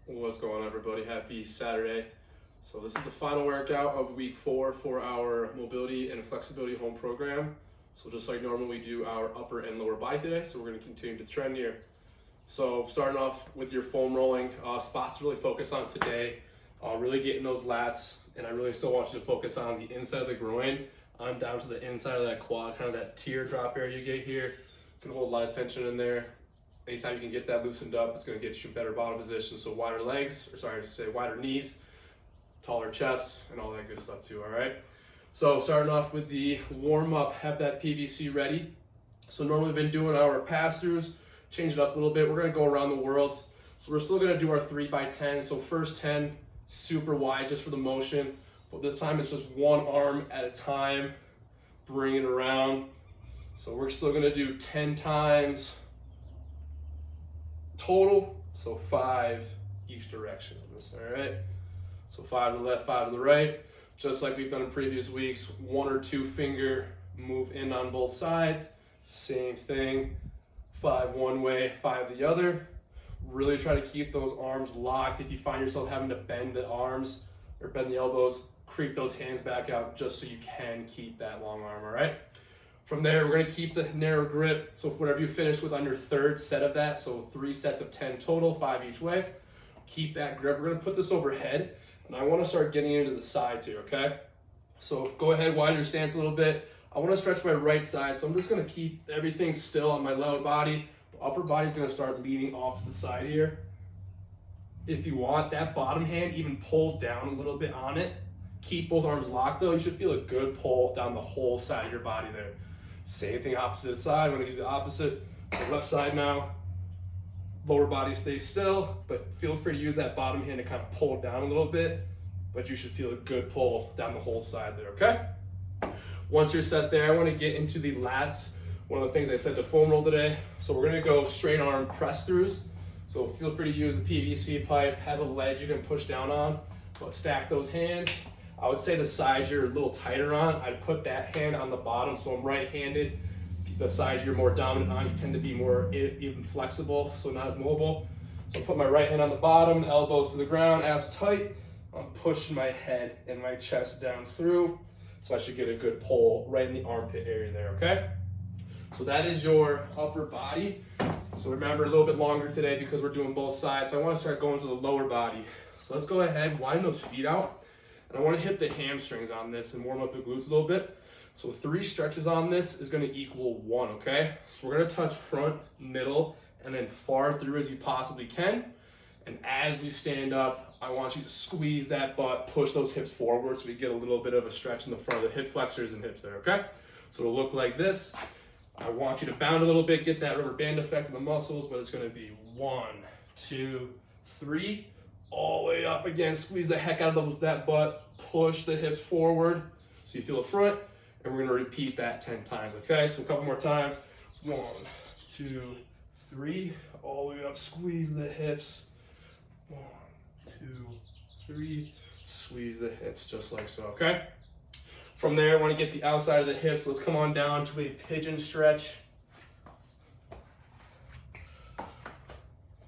What's going on, everybody? Happy Saturday. So this is the final workout of week 4 for our mobility and flexibility home program. So just like normal, we do our upper and lower body today. So we're going to continue to trend here. So starting off with your foam rolling, spots to really focus on today, really getting those lats. And I really still want you to focus on the inside of the groin, on down to the inside of that quad, kind of that teardrop area you get here. You can hold a lot of tension in there. Anytime you can get that loosened up, it's going to get you a better bottom position. So wider legs, or sorry, I should say wider knees, taller chest, and all that good stuff too, all right? So starting off with the warm up, have that PVC ready. So normally we've been doing our pass-throughs, change it up a little bit. We're going to go around the worlds. So we're still going to do our 3x10. So first 10, super wide just for the motion. But this time it's just one arm at a time, bring it around. So we're still going to do 10 times total, so 5 each direction of this, all right? So 5 to the left, 5 to the right, just like we've done in previous weeks. 1 or 2 finger move in on both sides, same thing. 5 one way, 5 the other. Really try to keep those arms locked. If you find yourself having to bend the arms or bend the elbows, creep those hands back out just so you can keep that long arm, all right? From there, we're going to keep the narrow grip. So whatever you finish with on your third set of that, so 3 sets of 10 total, 5 each way. Keep that grip. We're going to put this overhead, and I want to start getting into the sides here, okay? So go ahead, widen your stance a little bit. I want to stretch my right side, so I'm just going to keep everything still on my lower body. The upper body is going to start leaning off to the side here. If you want that bottom hand, even pull down a little bit on it. Keep both arms locked, though. You should feel a good pull down the whole side of your body there. Same thing opposite side. I'm going to do the opposite. So left side now. Lower body stays still, but feel free to use that bottom hand to kind of pull down a little bit. But you should feel a good pull down the whole side there, okay? Once you're set there, I want to get into the lats. One of the things I said to foam roll today. So we're going to go straight arm press throughs. So feel free to use the PVC pipe. Have a ledge you can push down on, but stack those hands. I would say the sides you're a little tighter on, I'd put that hand on the bottom, so I'm right-handed. The sides you're more dominant on, you tend to be more even flexible, so not as mobile. So put my right hand on the bottom, elbows to the ground, abs tight. I'm pushing my head and my chest down through, so I should get a good pull right in the armpit area there, okay? So that is your upper body. So remember, a little bit longer today because we're doing both sides. So I want to start going to the lower body. So let's go ahead, widen those feet out. I want to hit the hamstrings on this and warm up the glutes a little bit. So 3 stretches on this is going to equal 1, okay? So we're going to touch front, middle, and then far through as you possibly can. And as we stand up, I want you to squeeze that butt, push those hips forward so we get a little bit of a stretch in the front of the hip flexors and hips there, okay? So it'll look like this. I want you to bound a little bit, get that rubber band effect in the muscles, but it's going to be 1, 2, 3. All the way up again, squeeze the heck out of that butt, push the hips forward so you feel the front, and we're gonna repeat that 10 times, okay? So a couple more times. 1, 2, 3, all the way up, squeeze the hips. 1, 2, 3, squeeze the hips just like so, okay? From there, I wanna get the outside of the hips. Let's come on down to a pigeon stretch.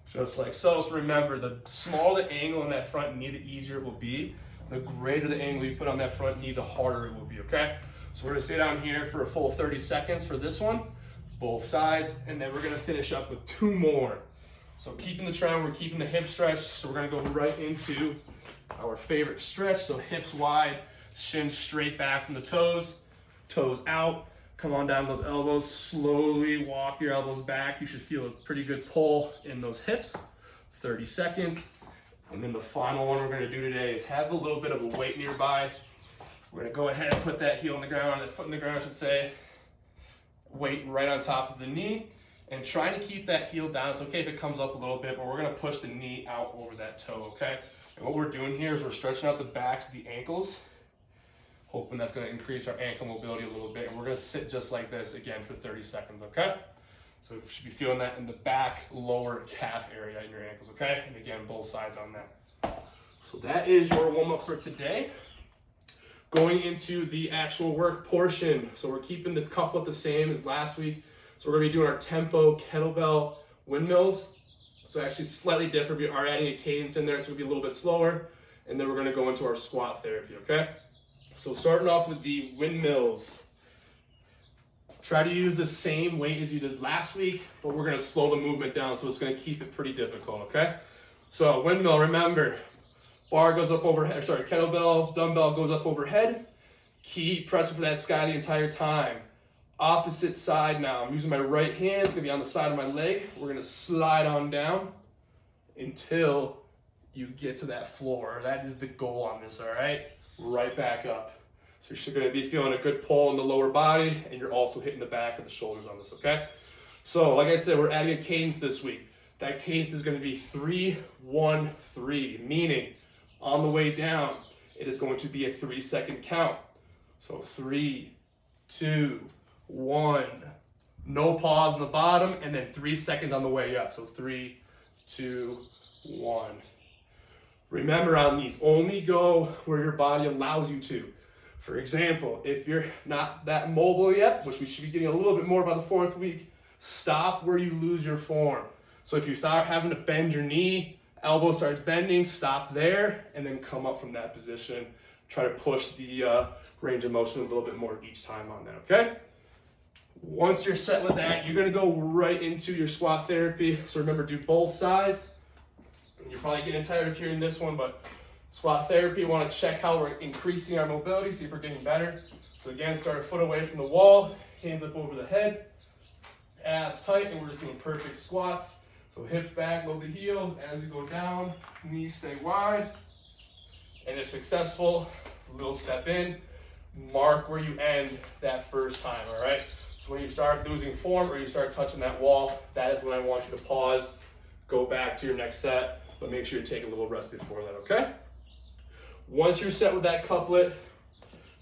Just like so. So remember, the smaller the angle in that front knee, the easier it will be. The greater the angle you put on that front knee, the harder it will be, okay? So we're gonna stay down here for a full 30 seconds for this one, both sides, and then we're gonna finish up with 2 more. So keeping the trend, we're keeping the hip stretch, so we're gonna go right into our favorite stretch. So hips wide, shins straight back from the toes, toes out. Come on down those elbows, slowly walk your elbows back. You should feel a pretty good pull in those hips. 30 seconds. And then the final one we're gonna do today is have a little bit of a weight nearby. We're gonna go ahead and put that heel on the ground, that foot in the ground I should say. Weight right on top of the knee. And trying to keep that heel down. It's okay if it comes up a little bit, but we're gonna push the knee out over that toe, okay? And what we're doing here is we're stretching out the backs of the ankles, hoping that's going to increase our ankle mobility a little bit. And we're going to sit just like this again for 30 seconds, okay? So you should be feeling that in the back lower calf area in your ankles, okay? And again, both sides on that. So that is your warm-up for today. Going into the actual work portion. So we're keeping the couplet the same as last week. So we're going to be doing our tempo kettlebell windmills. So actually slightly different. We are adding a cadence in there, so it'll be a little bit slower. And then we're gonna go into our squat therapy, okay? So starting off with the windmills. Try to use the same weight as you did last week, but we're gonna slow the movement down, so it's gonna keep it pretty difficult, okay? So windmill, remember, bar goes up overhead, kettlebell, dumbbell goes up overhead. Keep pressing for that sky the entire time. Opposite side now. I'm using my right hand, it's gonna be on the side of my leg. We're gonna slide on down until you get to that floor. That is the goal on this, all right? Right back up. So you're gonna be feeling a good pull in the lower body, and you're also hitting the back of the shoulders on this, okay? So like I said, we're adding a cadence this week. That cadence is gonna be 3-1-3, meaning on the way down, it is going to be a 3-second count. So 3, 2, 1. No pause on the bottom, and then 3 seconds on the way up. So 3, 2, 1. Remember on these, only go where your body allows you to. For example, if you're not that mobile yet, which we should be getting a little bit more by the 4th week, stop where you lose your form. So if you start having to bend your knee, elbow starts bending, stop there, and then come up from that position. Try to push the range of motion a little bit more each time on that, okay? Once you're set with that, you're gonna go right into your squat therapy. So remember, do both sides. You're probably getting tired of hearing this one, but squat therapy, we want to check how we're increasing our mobility, see if we're getting better. So again, start a foot away from the wall, hands up over the head, abs tight, and we're just doing perfect squats. So hips back, lower the heels. As you go down, knees stay wide. And if successful, a little step in, mark where you end that first time, all right? So when you start losing form or you start touching that wall, that is when I want you to pause, go back to your next set, but make sure you take a little rest before that, okay? Once you're set with that couplet,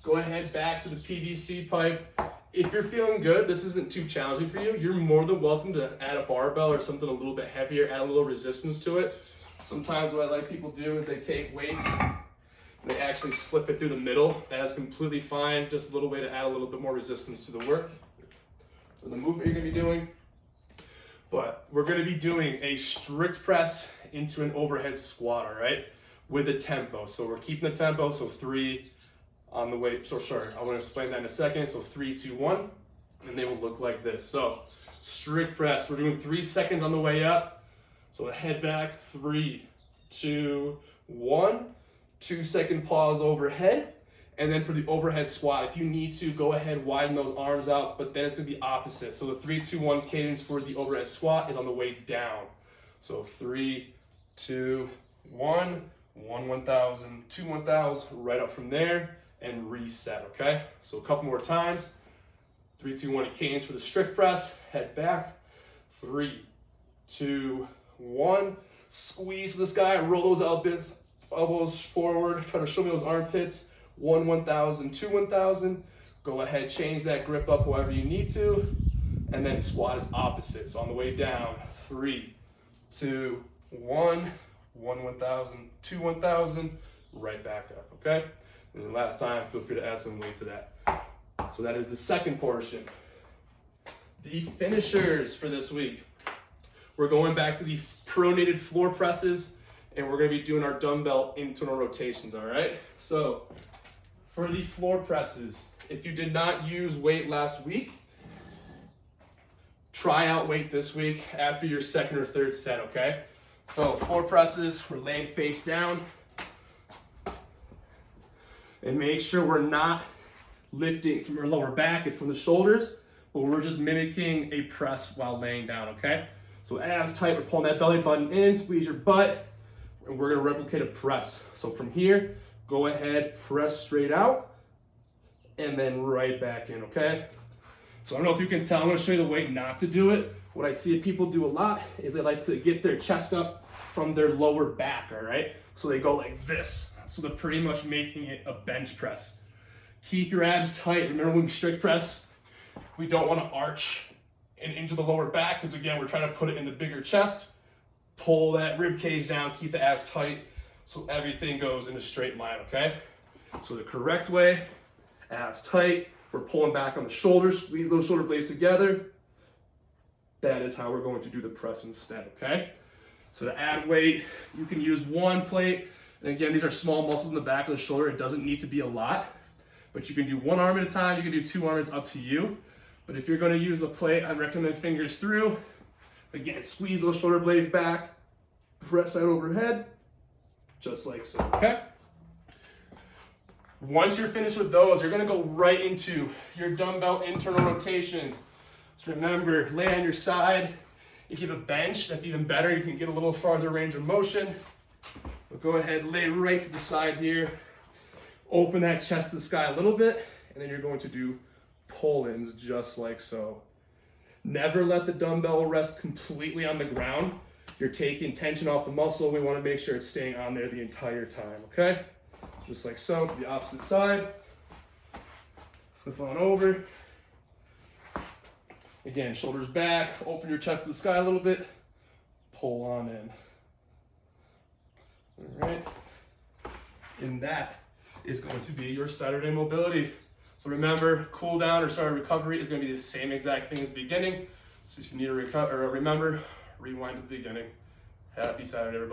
go ahead back to the PVC pipe. If you're feeling good, this isn't too challenging for you, you're more than welcome to add a barbell or something a little bit heavier, add a little resistance to it. Sometimes what I like people do is they take weights and they actually slip it through the middle. That is completely fine, just a little way to add a little bit more resistance to the work, or the movement you're gonna be doing. But we're gonna be doing a strict press into an overhead squat, all right? With a tempo. So we're keeping the tempo, so 3 on the way. So sorry, I want to explain that in a second. So 3, 2, 1, and they will look like this. So strict press, we're doing 3 seconds on the way up. So head back, 3, 2, 1, 2-second pause overhead. And then for the overhead squat, if you need to, go ahead, widen those arms out, but then it's gonna be opposite. So the 3, 2, 1 cadence for the overhead squat is on the way down. So 3, 2, 1, 1, 1,000, 2, 1,000, right up from there, and reset, okay? So a couple more times. 3, 2, 1, a cadence for the strict press, head back. 3, 2, 1, squeeze to the sky, roll those elbows forward, try to show me those armpits. 1, 1,000, 2, 1,000. Go ahead, change that grip up however you need to, and then squat is opposite. So on the way down, 3, 2, 1, 1, 1,000, 2, 1,000, right back up, okay? And then last time, feel free to add some weight to that. So that is the second portion. The finishers for this week. We're going back to the pronated floor presses, and we're gonna be doing our dumbbell internal rotations, all right? So for the floor presses, if you did not use weight last week, try out weight this week after your second or third set, okay? So floor presses, we're laying face down. And make sure we're not lifting from our lower back, it's from the shoulders, but we're just mimicking a press while laying down, okay? So abs tight, we're pulling that belly button in, squeeze your butt, and we're gonna replicate a press. So from here, go ahead, press straight out, and then right back in, okay? So I don't know if you can tell, I'm gonna show you the way not to do it. What I see people do a lot is they like to get their chest up from their lower back, all right? So they go like this. So they're pretty much making it a bench press. Keep your abs tight. Remember when we strict press, we don't wanna arch and into the lower back, because again, we're trying to put it in the bigger chest. Pull that rib cage down, keep the abs tight, so everything goes in a straight line, okay? So the correct way, abs tight, we're pulling back on the shoulders, squeeze those shoulder blades together. That is how we're going to do the press instead, okay? So to add weight, you can use one plate. And again, these are small muscles in the back of the shoulder. It doesn't need to be a lot, but you can do one arm at a time. You can do two arms, up to you. But if you're gonna use the plate, I recommend fingers through. Again, squeeze those shoulder blades back, press that overhead, just like so, okay? Once you're finished with those, you're gonna go right into your dumbbell internal rotations. So remember, lay on your side. If you have a bench, that's even better. You can get a little farther range of motion. But go ahead, lay right to the side here. Open that chest to the sky a little bit, and then you're going to do pull-ins just like so. Never let the dumbbell rest completely on the ground. You're taking tension off the muscle. We want to make sure it's staying on there the entire time, okay? Just like so, the opposite side. Flip on over. Again, shoulders back, open your chest to the sky a little bit, pull on in. All right, and that is going to be your Saturday mobility. So remember, cool down or start recovery is going to be the same exact thing as the beginning. So if you need to remember, rewind to the beginning. Happy Saturday, everybody.